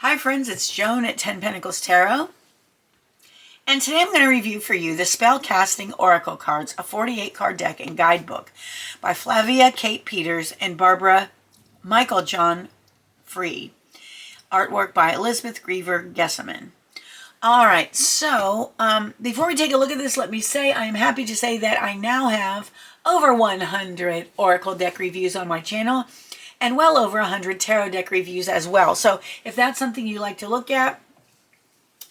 Hi friends, it's Joan at 10 Pentacles Tarot. And today I'm going to review for you the Spellcasting Oracle Cards, a 48 card deck and guidebook by Flavia Kate Peters and Barbara Michael John Free. Artwork by Elizabeth Griever Gesseman. Alright, so before we take a look at this, let me say I am happy to say that I now have over 100 Oracle deck reviews on my channel and well over 100 tarot deck reviews as well. So if that's something you like to look at,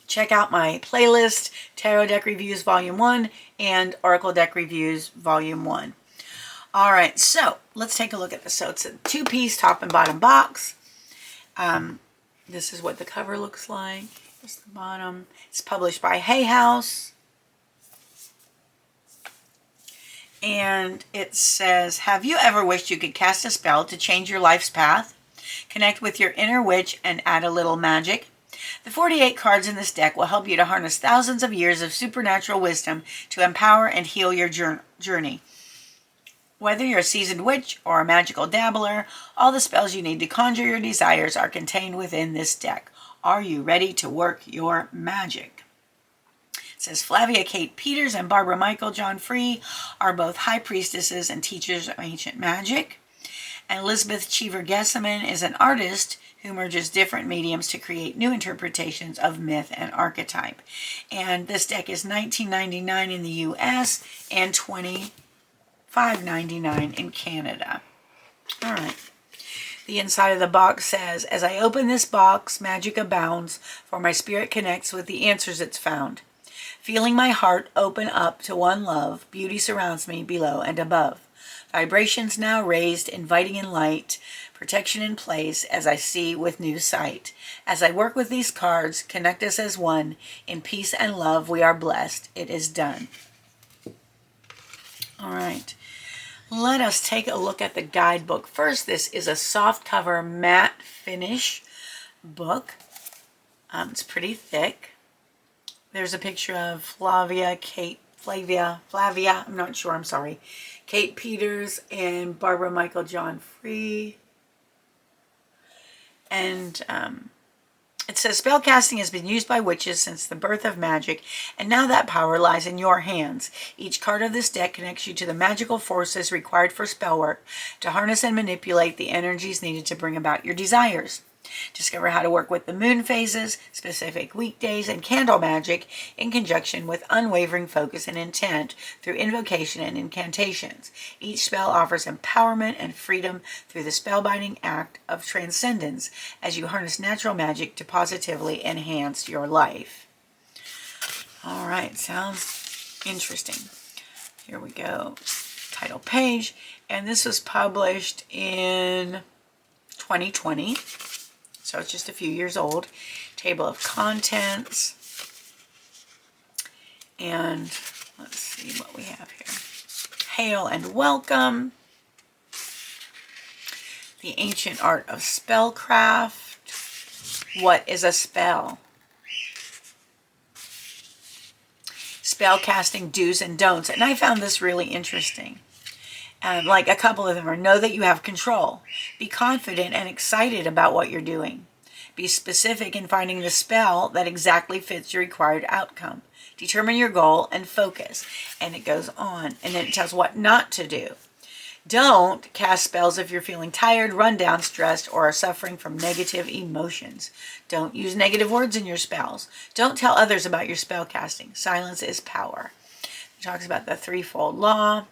check out my playlist, Tarot Deck Reviews Volume 1 and Oracle Deck Reviews Volume 1. All right, so let's take a look at this. So it's a two-piece top and bottom box. This is what the cover looks like. Here's the bottom. It's published by Hay House. And it says, have you ever wished you could cast a spell to change your life's path? Connect with your inner witch and add a little magic? The 48 cards in this deck will help you to harness thousands of years of supernatural wisdom to empower and heal your journey. Whether you're a seasoned witch or a magical dabbler, all the spells you need to conjure your desires are contained within this deck. Are you ready to work your magic? It says Flavia Kate Peters and Barbara Michael John Free are both high priestesses and teachers of ancient magic. And Elizabeth Griever Gesseman is an artist who merges different mediums to create new interpretations of myth and archetype. And this deck is $19.99 in the US and $25.99 in Canada. All right. The inside of the box says, as I open this box, magic abounds, for my spirit connects with the answers it's found. Feeling my heart open up to one love, beauty surrounds me below and above. Vibrations now raised, inviting in light, protection in place as I see with new sight. As I work with these cards, connect us as one. In peace and love we are blessed. It is done. All right. Let us take a look at the guidebook. First, this is a soft cover matte finish book. It's pretty thick. There's a picture of Flavia, I'm not sure, I'm sorry. Kate Peters and Barbara Michael John Free. And it says, spellcasting has been used by witches since the birth of magic, and now that power lies in your hands. Each card of this deck connects you to the magical forces required for spell work to harness and manipulate the energies needed to bring about your desires. Discover how to work with the moon phases, specific weekdays, and candle magic in conjunction with unwavering focus and intent through invocation and incantations. Each spell offers empowerment and freedom through the spellbinding act of transcendence as you harness natural magic to positively enhance your life. All right, sounds interesting. Here we go. Title page. And this was published in 2020. So it's just a few years old. Table of contents. And let's see what we have here. Hail and welcome. The ancient art of spellcraft. What is a spell? Spellcasting do's and don'ts. And I found this really interesting. Like a couple of them are, know that you have control. Be confident and excited about what you're doing. Be specific in finding the spell that exactly fits your required outcome. Determine your goal and focus. And it goes on. And then it tells what not to do. Don't cast spells if you're feeling tired, run down, stressed, or are suffering from negative emotions. Don't use negative words in your spells. Don't tell others about your spell casting. Silence is power. It talks about the threefold law,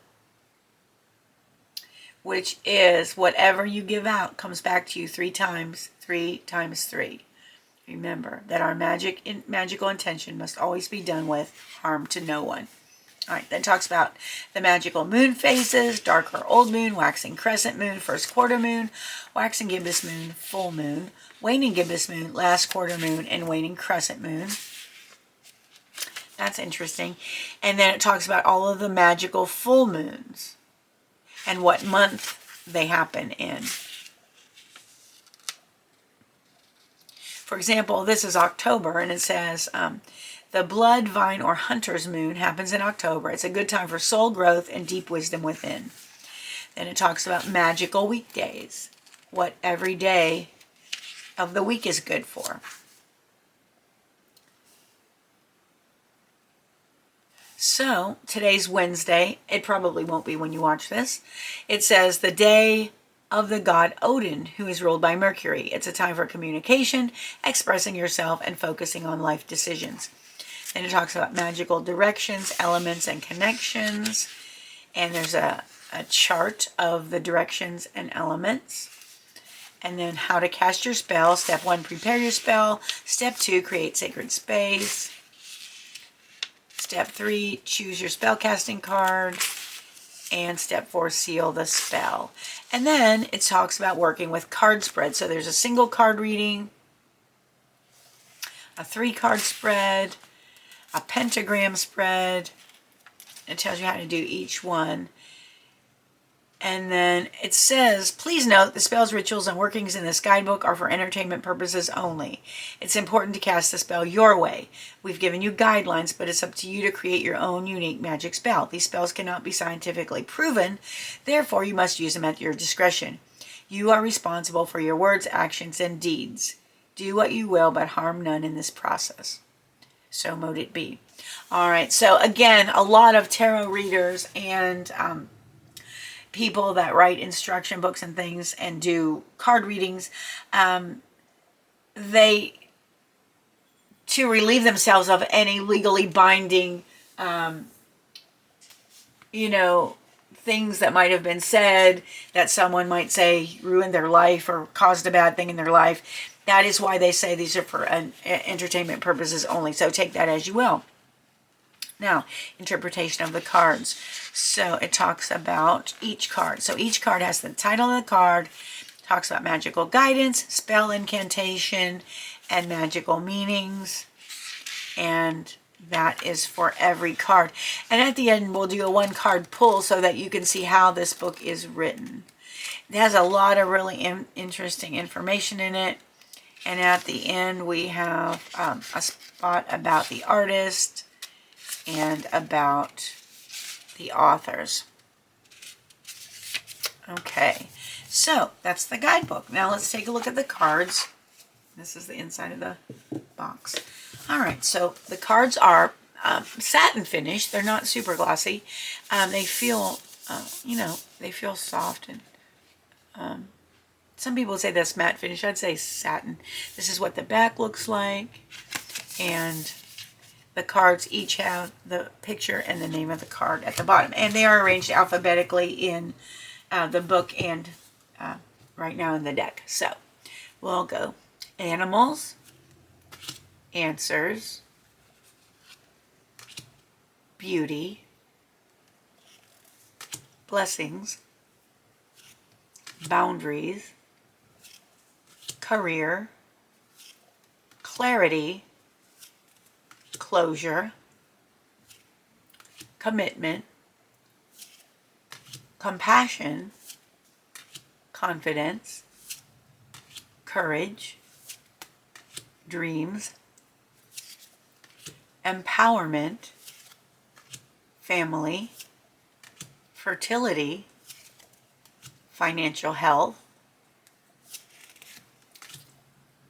which is whatever you give out comes back to you 3 times 3 times 3. Remember that our magical intention must always be done with harm to no one. All right, then talks about the magical moon phases, dark or old moon, waxing crescent moon, first quarter moon, waxing gibbous moon, full moon, waning gibbous moon, last quarter moon, and waning crescent moon. That's interesting. And then it talks about all of the magical full moons and what month they happen in. For example, this is October, and it says, the blood, vine, or hunter's moon happens in October. It's a good time for soul growth and deep wisdom within. Then it talks about magical weekdays. What every day of the week is good for. So, today's Wednesday. It probably won't be when you watch this. It says the day of the god Odin, who is ruled by Mercury. It's a time for communication, expressing yourself, and focusing on life decisions. Then it talks about magical directions, elements, and connections. And there's a chart of the directions and elements. And then how to cast your spell. Step 1, prepare your spell. Step 2, create sacred space. Step 3, choose your spellcasting card. And step 4, seal the spell. And then it talks about working with card spread. So there's a single card reading, a 3-card spread, a pentagram spread. It tells you how to do each one. And then it says, please note the spells, rituals, and workings in this guidebook are for entertainment purposes only. It's important to cast the spell your way. We've given you guidelines, but it's up to you to create your own unique magic spell. These spells cannot be scientifically proven, therefore you must use them at your discretion. You are responsible for your words, actions, and deeds. Do what you will, but harm none in this process. So mote it be. All right, so again, a lot of tarot readers and people that write instruction books and things and do card readings, they, to relieve themselves of any legally binding, things that might have been said, that someone might say ruined their life or caused a bad thing in their life. That is why they say these are for entertainment purposes only. So take that as you will. Now, interpretation of the cards. So it talks about each card. So each card has the title of the card, talks about magical guidance, spell incantation, and magical meanings. And that is for every card. And at the end, we'll do a 1-card pull so that you can see how this book is written. It has a lot of really interesting information in it. And at the end, we have a spot about the artist and about the authors. Okay, so that's the guidebook. Now let's take a look at the cards. This is the inside of the box. All right, so the cards are satin finish. They're not super glossy. They feel, they feel soft. And some people say that's matte finish. I'd say satin. This is what the back looks like. And the cards each have the picture and the name of the card at the bottom. And they are arranged alphabetically in the book and right now in the deck. So we'll go animals, answers, beauty, blessings, boundaries, career, clarity, closure, commitment, compassion, confidence, courage, dreams, empowerment, family, fertility, financial health,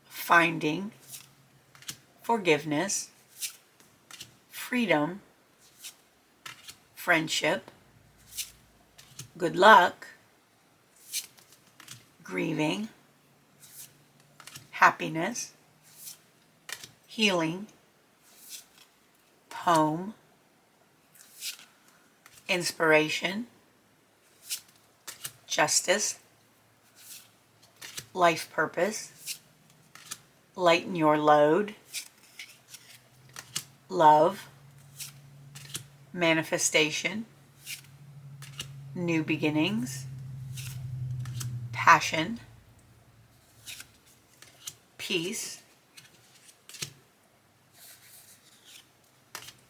finding, forgiveness, freedom, friendship, good luck, grieving, happiness, healing, poem, inspiration, justice, life purpose, lighten your load, love, manifestation, new beginnings, passion, peace,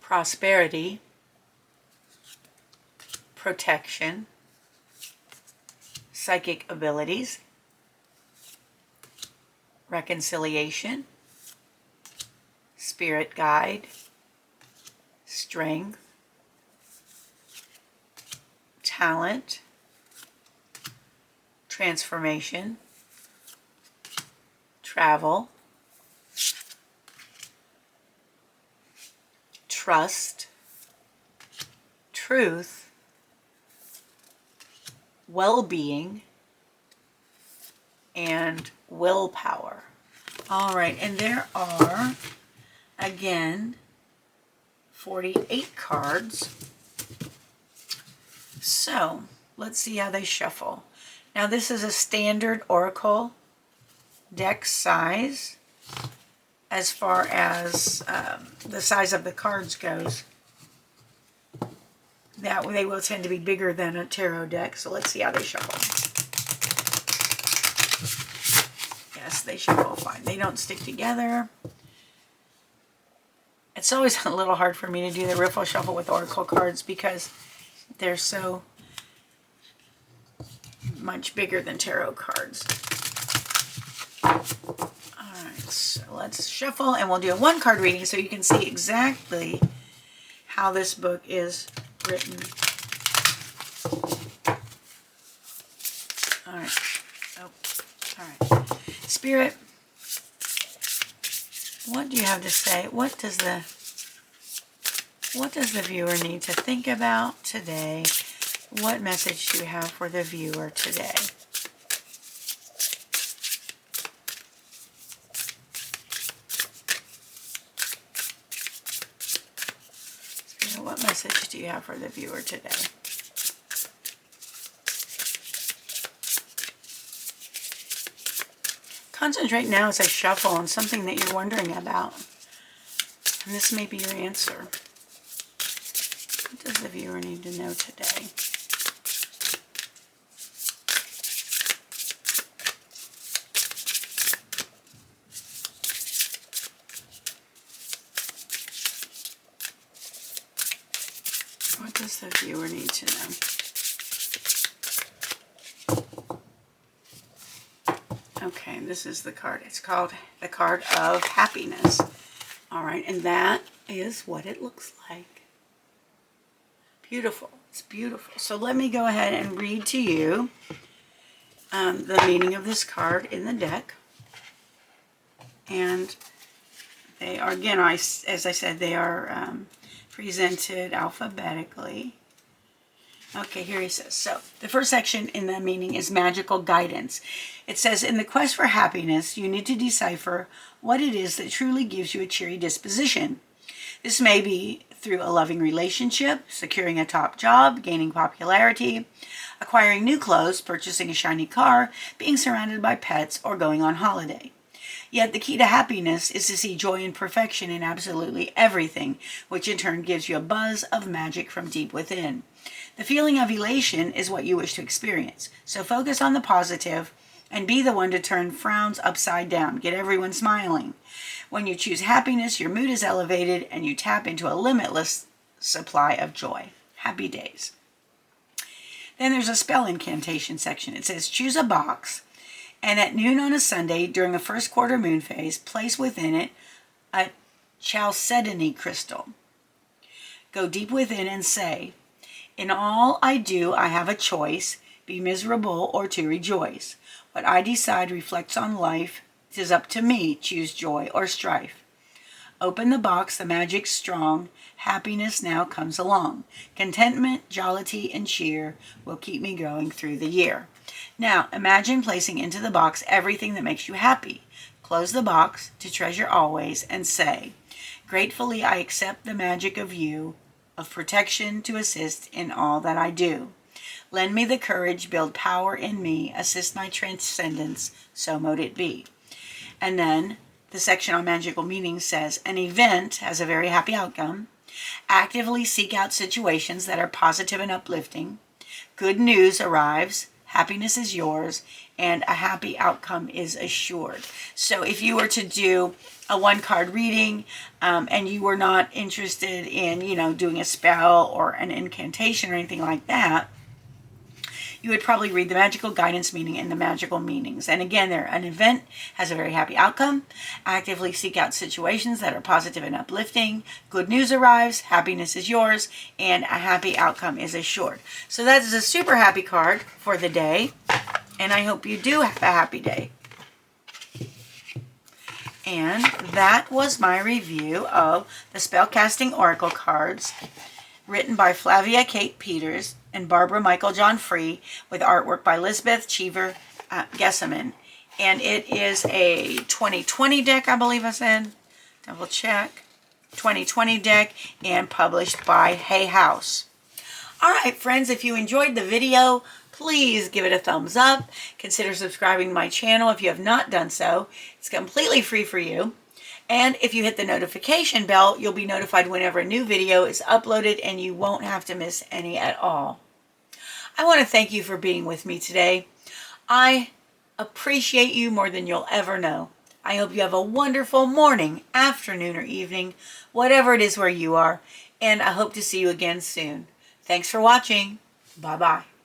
prosperity, protection, psychic abilities, reconciliation, spirit guide, strength, talent, transformation, travel, trust, truth, well-being, and willpower. All right, and there are, again, 48 cards. So let's see how they shuffle. Now this is a standard oracle deck size as far as the size of the cards goes. That they will tend to be bigger than a tarot deck. So let's see how they shuffle. Yes, they shuffle fine. They don't stick together. It's always a little hard for me to do the riffle shuffle with oracle cards because they're so much bigger than tarot cards. Alright, so let's shuffle and we'll do a one card reading so you can see exactly how this book is written. Alright. Oh, alright. Spirit, what do you have to say? What does the viewer need to think about today? What message do you have for the viewer today? Spirit, what message do you have for the viewer today? Concentrate now as I shuffle on something that you're wondering about. And this may be your answer. What does the viewer need to know today? What does the viewer need to know? Okay, this is the card. It's called the card of happiness. All right, and that is what it looks like. Beautiful. It's beautiful. So let me go ahead and read to you the meaning of this card in the deck. And they are, again, as I said, they are presented alphabetically. Okay, here he says, so the first section in the meaning is magical guidance. It says, in the quest for happiness, you need to decipher what it is that truly gives you a cheery disposition. This may be through a loving relationship, securing a top job, gaining popularity, acquiring new clothes, purchasing a shiny car, being surrounded by pets, or going on holiday. Yet the key to happiness is to see joy and perfection in absolutely everything, which in turn gives you a buzz of magic from deep within. The feeling of elation is what you wish to experience. So focus on the positive and be the one to turn frowns upside down. Get everyone smiling. When you choose happiness, your mood is elevated and you tap into a limitless supply of joy. Happy days. Then there's a spell incantation section. It says, choose a box and at noon on a Sunday during the first quarter moon phase, place within it a chalcedony crystal. Go deep within and say, in all I do, I have a choice, be miserable or to rejoice. What I decide reflects on life. 'Tis up to me, choose joy or strife. Open the box, the magic's strong. Happiness now comes along. Contentment, jollity, and cheer will keep me going through the year. Now, imagine placing into the box everything that makes you happy. Close the box to treasure always and say, gratefully I accept the magic of you, of protection to assist in all that I do. Lend me the courage, build power in me, assist my transcendence, so mote it be. And then the section on magical meaning says, an event has a very happy outcome. Actively seek out situations that are positive and uplifting. Good news arrives. Happiness is yours, and a happy outcome is assured. So if you were to do a one-card reading and you were not interested in, doing a spell or an incantation or anything like that, you would probably read the magical guidance meaning and the magical meanings. And again, an event has a very happy outcome. Actively seek out situations that are positive and uplifting. Good news arrives. Happiness is yours. And a happy outcome is assured. So that is a super happy card for the day. And I hope you do have a happy day. And that was my review of the Spellcasting Oracle cards, written by Flavia Kate Peters and Barbara Michael John Free, with artwork by Lisbeth Cheever Gesseman. And it is a 2020 deck, I believe I said. Double check. 2020 deck, and published by Hay House. Alright friends, if you enjoyed the video, please give it a thumbs up. Consider subscribing to my channel if you have not done so. It's completely free for you. And if you hit the notification bell, you'll be notified whenever a new video is uploaded, and you won't have to miss any at all. I want to thank you for being with me today. I appreciate you more than you'll ever know. I hope you have a wonderful morning, afternoon, or evening, whatever it is where you are, and I hope to see you again soon. Thanks for watching. Bye-bye.